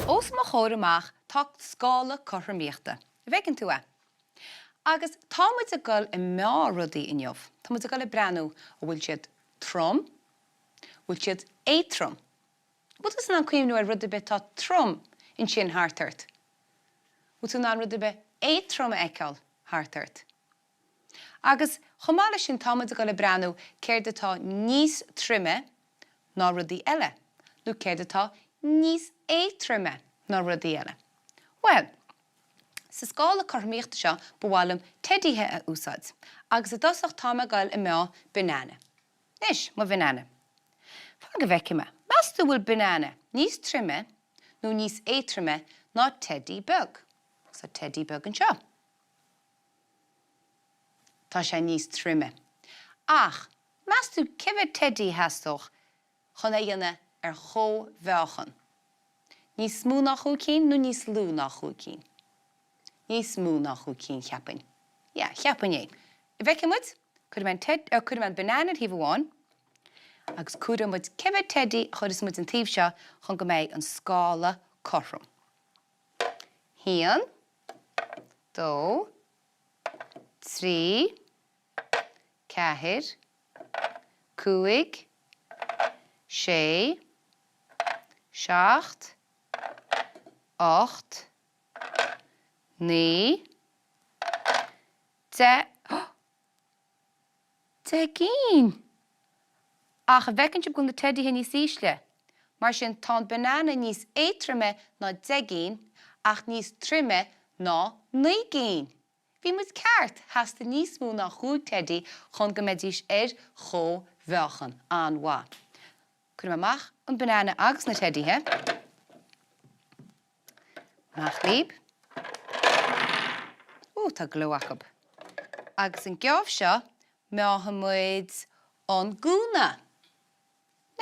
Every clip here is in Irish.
Os má chóir amach tá scála chothraíochta. Bheicinn tú é. Agus tá muid a gcuil I meá rudaí inniuh. Tá muid a gcuil I breanú ó bhfuil siad trom, bhfuil siad étrom. Bud is an cuimhnú ar rud be tá trom in sin háartart. Bud tú ná rud be étrom eiceáil háartart. Agus chomála sin tá muid a gcuil breanú céir atá níos trime ná rudaí eile. Nó céir atá níos étrime ná rudaí eile. Well, sa scála chothraíochta seo bhfuilm tedaithe a úsáid, agus a dosach tá a gcuil I meá banana. Nis, má banana. Fá go bheice me, mas tú bhfuil banana níos trime nó níos étrime ná teddy bug. Sa teddy bug an seo. Tá sé níos trime. Ach, mas tú cibh teddy heastoch chun é dhéanana ar chó bheachan. Níos smú nach chú cín nó níos lú nach chú cín? Níos smú nach chú cín cheapain. Ja, cheapain é. I bheice muid, chuir man banana híh bháin, agus cuireadh muid cibh teddy chud is muid an taobh seo chun go mbeidh an scála chothrom. Haon, dó, trí, ceathair, cúig, sé, seacht, acht, ní, degin. Ach, bhecinn sib gon na tedaithe níos ísle. Mar sin tá banana níos étrime ná degin, ach níos trime ná naogin. Bhí muid ceart heasta níos mú ná chúig teddy chun go méidís ar chó bheachan an bhá. Cuireadh amach an banana agus na tedaithe. Mach líb. Tá glóachab. Agus an gceamh seo meátha muid an gúna.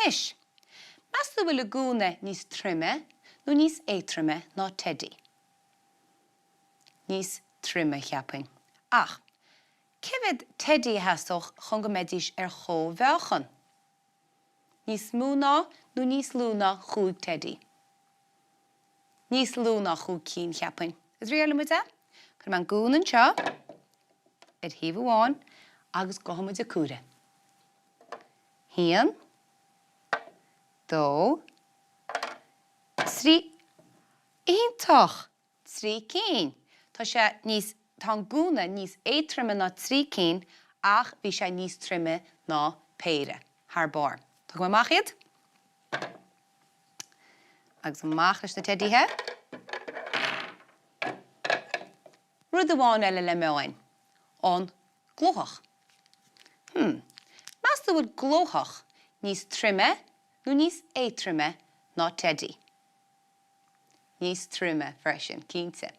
Nis, mas tú bhfuil a gúna níos trime nó níos étrime ná teddy. Níos trime cheapain. Ach, cibh teddy heastoch chun go méidís ar chó bheachan. Níos mú ná nó níos lú ná chúig teddy. Níos lú ná chúig cín cheapain. Is réala muid é? Chur man gúnan seo, ar híomh bháin, agus go muid a cúra. Haon, dó, trí, iontach, trí cín. Tá sé níos, tá an gúna níos étrime ná trí cín, ach bhí sé níos trime ná péire, thar bar. Tá go amach iad? Agus amach leis na tedaithe. Rud amháin eile le meáin, an glóthach. Mas tú bhfuil glóthach níos trime nó níos étrime ná teddy. Níos trime freisin, cínte.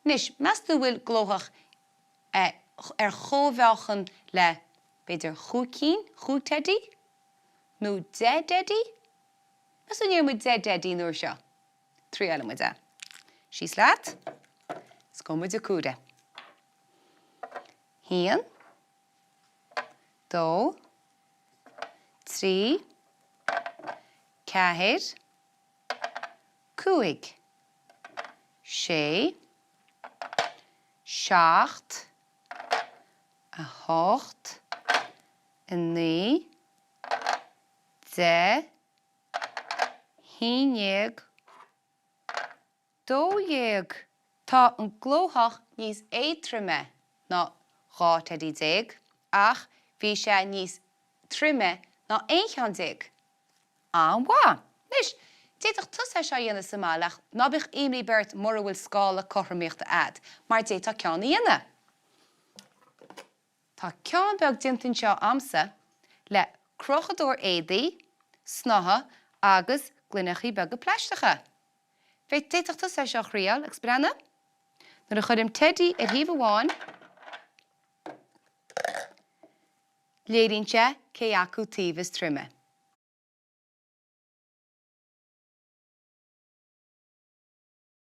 Nis, mas tú bhfuil glóthach ar chó bheachan le beidir chúig cín, chúig teddy, nó de teddy? Mas tú níor muid de teddy nuair seo? Trí eile muid é. Síos leat, is go muid a cúra. Haon, dó, trí, ceathair, cúig, sé, seacht, a hácht, a ní, de, híneag, dóhéag. Tá an glóthach níos étrime ná dhá teddy déag, ach bhí sé níos trime ná éichean déag. An bhá. Nis, déadach tusa seo dhéana sa málaach, ná bích imrí beirt mar bhfuil scála chothraíochta ad, mar dé tá ceanna dhéana. Tá ceann beag dintain seo amsa le crochadóir éadaí, snotha agus gluineachí beag go pleistecha. Bheith déadach tusa seo chrial, ag sbrenna? Nuair a chuirim teddy ar híomh bháin, léiríonn sé cé acu taobh is trime.